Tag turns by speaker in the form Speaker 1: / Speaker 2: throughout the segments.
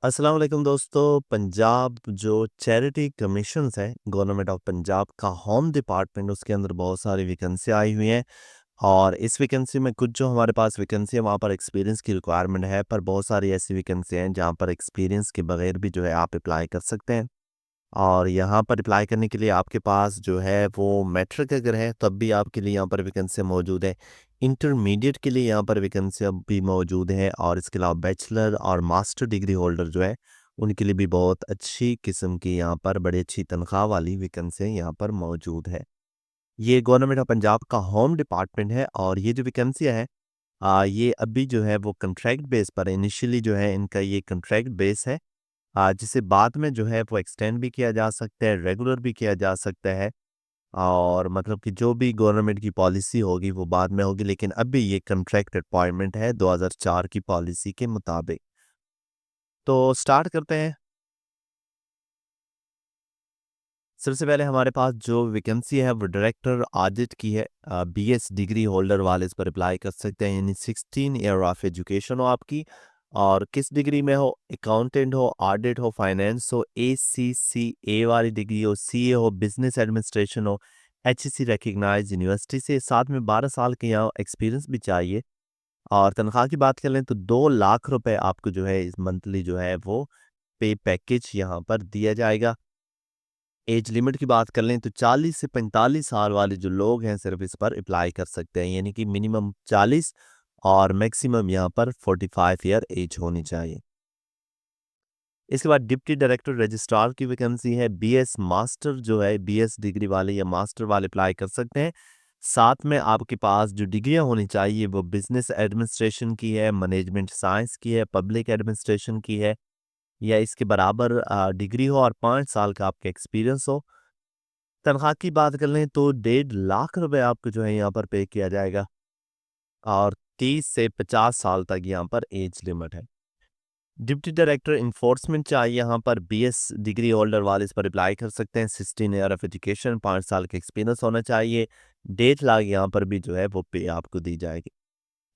Speaker 1: अस्सलाम वालेकुम दोस्तों। पंजाब जो चैरिटी कमीशंस है गवर्नमेंट ऑफ पंजाब का होम डिपार्टमेंट, उसके अंदर बहुत सारी वैकेंसी आई हुई हैं। और इस वैकेंसी में कुछ जो हमारे पास वैकेंसी है वहाँ पर एक्सपीरियंस की रिक्वायरमेंट है, पर बहुत सारी ऐसी वैकेंसी हैं जहाँ पर एक्सपीरियंस के बगैर भी जो है आप अप्लाई कर सकते हैं। और यहाँ पर अप्लाई करने के लिए आपके पास जो है वो मैट्रिक अगर है तब भी आपके लिए यहाँ पर वैकेंसी मौजूद है। इंटरमीडिएट के लिए यहाँ पर वैकेंसी अब भी मौजूद है, और इसके अलावा बैचलर और मास्टर डिग्री होल्डर जो है उनके लिए भी बहुत अच्छी किस्म की यहाँ पर बड़ी अच्छी तनख्वाह वाली वैकेंसी यहाँ पर मौजूद है। ये गवर्नमेंट ऑफ पंजाब का होम डिपार्टमेंट है, और ये जो वैकेंसियाँ है ये अभी जो है वो कॉन्ट्रैक्ट बेस पर इनिशियली जो है इनका ये कॉन्ट्रैक्ट बेस है, जिसे बाद में जो है वो एक्सटेंड भी किया जा सकता है, रेगुलर भी किया जा सकता है। और मतलब कि जो भी गवर्नमेंट की पॉलिसी होगी वो बाद में होगी, लेकिन अभी ये कॉन्ट्रैक्ट अपॉइंटमेंट है 2004 की पॉलिसी के मुताबिक। तो स्टार्ट करते हैं। सबसे पहले हमारे पास जो वैकेंसी है वो डायरेक्टर ऑडिट की है। बीएस डिग्री होल्डर वाले इस पर अप्लाई कर सकते हैं, यानी 16 ईयर ऑफ एजुकेशन हो आपकी, और किस डिग्री में हो, अकाउंटेंट हो, ऑडिट हो, फाइनेंस हो, ACCA वाली डिग्री हो, CA हो, बिजनेस एडमिनिस्ट्रेशन हो, HEC रिकग्नाइज यूनिवर्सिटी से, साथ में 12 साल के यहाँ एक्सपीरियंस भी चाहिए। और तनख्वाह की बात कर लें तो 2 लाख रुपए आपको जो है इस मंथली जो है वो पे पैकेज यहाँ पर दिया जाएगा। एज लिमिट की बात कर लें तो 40 से 45 साल वाले जो लोग हैं सिर्फ इस पर अप्लाई कर सकते हैं, यानी कि मिनिमम 40 और मैक्सिमम यहाँ पर 45 ईयर एज होनी चाहिए। इसके बाद डिप्टी डायरेक्टर रजिस्ट्रार की वैकेंसी है। BS मास्टर जो है, BS डिग्री वाले या मास्टर वाले अप्लाई कर सकते हैं। साथ में आपके पास जो डिग्रियां होनी चाहिए वो बिजनेस एडमिनिस्ट्रेशन की है, मैनेजमेंट साइंस की है, पब्लिक एडमिनिस्ट्रेशन की है, या इसके बराबर डिग्री हो, और 5 साल का आपका एक्सपीरियंस हो। तनख्वाह की बात कर लें तो 1.5 लाख रुपए आपको जो है यहाँ पर पे किया जाएगा, और 30 से 50 साल तक यहाँ पर एज लिमिट है। डिप्टी डायरेक्टर इन्फोर्समेंट चाहिए, यहाँ पर BS डिग्री होल्डर वाले इस पर अप्लाई कर सकते हैं। 16 ईयर ऑफ एजुकेशन, 5 साल का एक्सपीरियंस होना चाहिए। 1.5 लाख यहाँ पर भी जो है वो पे आपको दी जाएगी।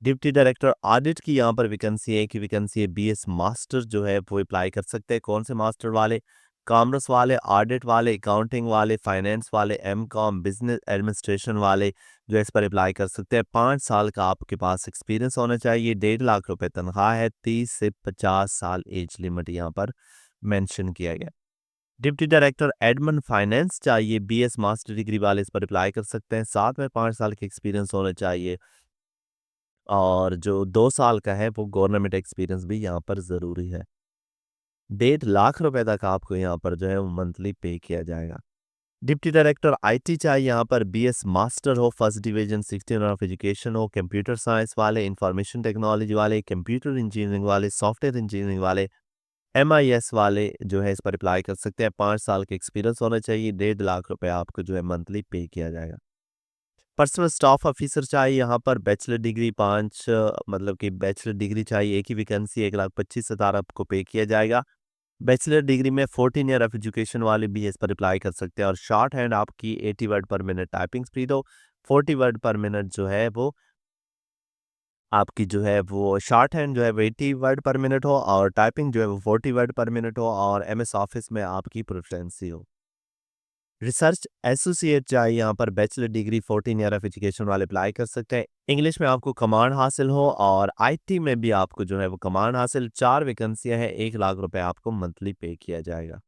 Speaker 1: डिप्टी डायरेक्टर ऑडिट की यहाँ पर वैकेंसी है कि वैकेंसी है BS मास्टर जो है वो अप्लाई कर सकते हैं। कौन से मास्टर वाले? कॉमर्स वाले, ऑडिट वाले, अकाउंटिंग वाले, फाइनेंस वाले, MCOM, बिजनेस एडमिनिस्ट्रेशन वाले जो इस पर अप्लाई कर सकते हैं। 5 साल का आपके पास एक्सपीरियंस होना चाहिए। 1.5 लाख रुपए तनख्वाह है। 30 से 50 साल एज लिमिट यहाँ पर मेंशन किया गया। डिप्टी डायरेक्टर एडमिन फाइनेंस चाहिए। BS मास्टर डिग्री वाले इस पर अप्लाई कर सकते हैं। साथ में 5 साल का एक्सपीरियंस होना चाहिए, और जो 2 साल का है वो गवर्नमेंट एक्सपीरियंस भी यहाँ पर ज़रूरी है। 1.5 लाख रुपए तक आपको यहाँ पर जो है वो मंथली पे किया जाएगा। डिप्टी डायरेक्टर IT चाहिए, यहाँ पर BS मास्टर हो, फर्स्ट डिवीजन, 16 ऑफ एजुकेशन हो, कंप्यूटर साइंस वाले, इंफॉर्मेशन टेक्नोलॉजी वाले, कंप्यूटर इंजीनियरिंग वाले, सॉफ्टवेयर इंजीनियरिंग वाले, MIS वाले जो है इस पर अप्लाई कर सकते हैं। 5 साल का एक्सपीरियंस होना चाहिए। 1.5 लाख रुपए आपको जो है मंथली पे किया जाएगा। पर्सनल स्टाफ ऑफिसर चाहिए, यहाँ पर बैचलर डिग्री 5 मतलब कि बैचलर डिग्री चाहिए। एक ही वैकेंसी, 1,25,000 आपको पे किया जाएगा। बैचलर डिग्री में 14 ईयर ऑफ एजुकेशन वाले भी इस पर अप्लाई कर सकते हैं, और शॉर्ट हैंड आपकी 80 word per minute typing speed हो, 40 वर्ड पर मिनट जो है वो आपकी जो है वो शॉर्ट हैंड जो है वो 80 वर्ड पर मिनट हो, और टाइपिंग जो है वो 40 वर्ड पर मिनट हो, और MS ऑफिस में आपकी प्रेफरेंसी हो। रिसर्च एसोसिएट चाहिए, यहाँ पर bachelor degree 14 year of education वाले अप्लाई कर सकते हैं। इंग्लिश में आपको कमांड हासिल हो, और IT में भी आपको जो है वो कमांड हासिल। 4 वैकेंसियां हैं। 1 लाख रुपए आपको मंथली पे किया जाएगा।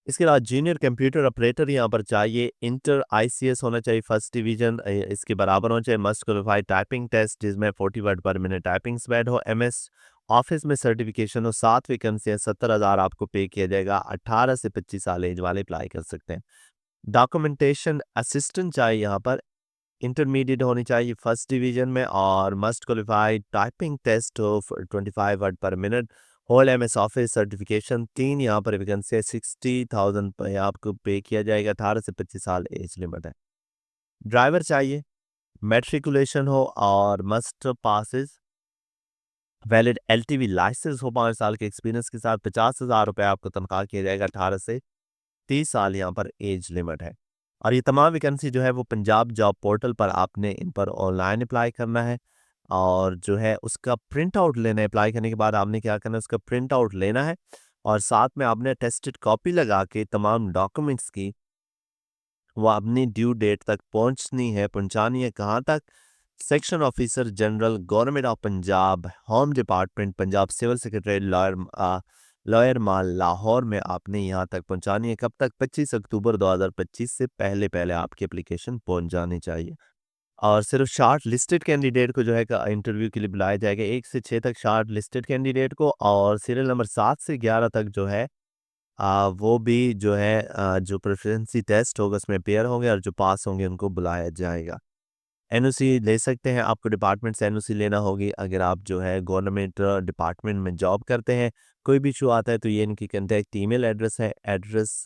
Speaker 1: इसके अलावा जूनियर कंप्यूटर ऑपरेटर यहाँ पर चाहिए। इंटर ICS होना चाहिए, फर्स्ट डिवीजन, इसके बराबर होना चाहिए। मस्ट क्वालिफाइड टाइपिंग टेस्ट जिसमें 40 word per minute typing speed हो। MS ऑफिस में सर्टिफिकेशन हो। 7 वैकेंसियां, 70,000 आपको पे किया जाएगा। 18 से 25 साल एज वाले अप्लाई कर सकते हैं। डॉक्यूमेंटेशन असिस्टेंट चाहिए, यहाँ पर इंटरमीडिएट होनी चाहिए फर्स्ट डिवीजन में, और must qualified typing test of 25 word per minute. Whole MS office certification. 3 यहाँ पर वैकेंसी है। 60,000 पे आपको पे किया जाएगा। 18 से 25 साल एज लिमिट है। ड्राइवर चाहिए, मेट्रिकुलेशन हो, और must possess valid LTV licence हो। 5 साल के एक्सपीरियंस के साथ 50,000 रुपये आपको तनख्वाह किया जाएगा। 18 से 30 साल यहाँ पर एज लिमिट है। और ये तमाम वैकेंसी जो है वो पंजाब जॉब पोर्टल पर आपने इन पर ऑनलाइन अप्लाई करना है। और जो है उसका प्रिंट आउट लेना है। अप्लाई करने के बाद आपने क्या करना है, उसका प्रिंट आउट लेना है और साथ में आपने टेस्टेड कॉपी लगा के तमाम डॉक्यूमेंट्स की वो अपनी ड्यू डेट तक पहुंचानी है कहाँ तक? Section officer general government of Punjab, home department, Punjab civil secretary, Lower Mall, Lahore में आपने यहाँ तक पहुंचानी है। कब तक? 25 अक्टूबर 2025 से पहले पहले आपकी एप्लीकेशन पहुंच जानी चाहिए। और सिर्फ शॉर्ट लिस्टेड कैंडिडेट को जो है इंटरव्यू के लिए बुलाया जाएगा, 1 से 6 तक शॉर्ट लिस्टेड कैंडिडेट को, और सीरियल नंबर 7 से 11 तक जो है वो भी जो है जो प्रेफरेंसी टेस्ट होगा उसमें पेयर होंगे और जो पास होंगे उनको बुलाया जाएगा। एनओसी ले सकते हैं, आपको डिपार्टमेंट से एनओसी लेना होगी अगर आप जो है गवर्नमेंट डिपार्टमेंट में जॉब करते हैं। कोई भी इशू आता है तो ये इनकी कॉन्टैक्ट ईमेल एड्रेस है, एड्रेस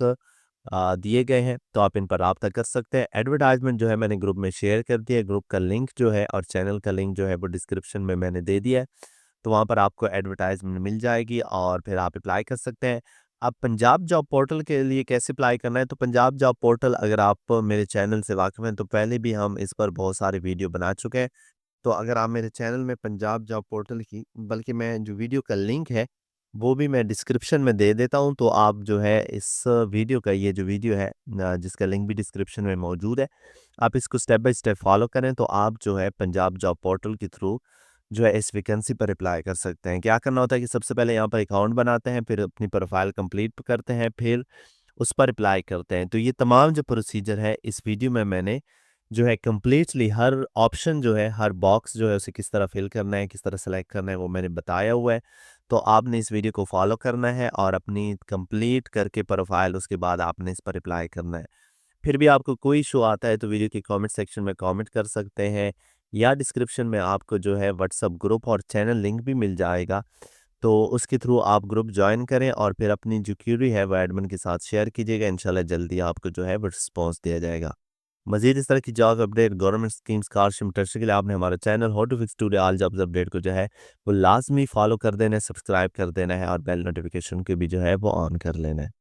Speaker 1: दिए गए हैं तो आप इन पर रब्ता कर सकते हैं। एडवर्टाइजमेंट जो है मैंने ग्रुप में शेयर कर दिया है, ग्रुप का लिंक जो है और चैनल का लिंक जो है वो डिस्क्रिप्शन में मैंने दे दिया है। तो वहाँ पर आपको एडवर्टाइजमेंट मिल जाएगी और फिर आप अप्लाई कर सकते हैं। अब पंजाब जॉब पोर्टल के लिए कैसे अप्लाई करना है, तो पंजाब जॉब पोर्टल अगर आप मेरे चैनल से वाकिफ़ हैं तो पहले भी हम इस पर बहुत सारे वीडियो बना चुके हैं। तो अगर आप मेरे चैनल में पंजाब जॉब पोर्टल की, बल्कि मैं जो वीडियो का लिंक है वो भी मैं डिस्क्रिप्शन में दे देता हूँ, तो आप जो है इस वीडियो का ये जो वीडियो है जिसका लिंक भी डिस्क्रिप्शन में मौजूद है, आप इसको स्टेप बाय स्टेप फॉलो करें तो आप जो है पंजाब जॉब पोर्टल के थ्रू जो है इस वैकेंसी पर अप्लाई कर सकते हैं। क्या करना होता है कि सबसे पहले यहाँ पर अकाउंट बनाते हैं, फिर अपनी प्रोफाइल कंप्लीट करते हैं, फिर उस पर अप्लाई करते हैं। तो ये तमाम जो प्रोसीजर है इस वीडियो में मैंने जो है कंप्लीटली हर ऑप्शन जो है, हर बॉक्स जो है उसे किस तरह फिल करना है, किस तरह सेलेक्ट करना है वो मैंने बताया हुआ है। तो आपने इस वीडियो को फॉलो करना है और अपनी कंप्लीट करके प्रोफाइल उसके बाद आपने इस पर अप्लाई करना है। फिर भी आपको कोई इशू आता है तो वीडियो के कमेंट सेक्शन में कमेंट कर सकते हैं या डिस्क्रिप्शन में आपको जो है व्हाट्सअप ग्रुप और चैनल लिंक भी मिल जाएगा। तो उसके थ्रू आप ग्रुप जॉइन करें और फिर अपनी जो क्यूरी है वो एडमिन के साथ शेयर कीजिएगा। इंशाल्लाह जल्दी आपको जो है वो रिस्पॉन्स दिया जाएगा। मज़ीद इस तरह की job update, government schemes, scholarship internship के लिए आपने हमारा channel how to fix today all jobs update को जो है वो लाज़मी फॉलो कर देना है, सब्सक्राइब कर देना है और बेल नोटिफिकेशन को भी जो है वो ऑन कर लेना है।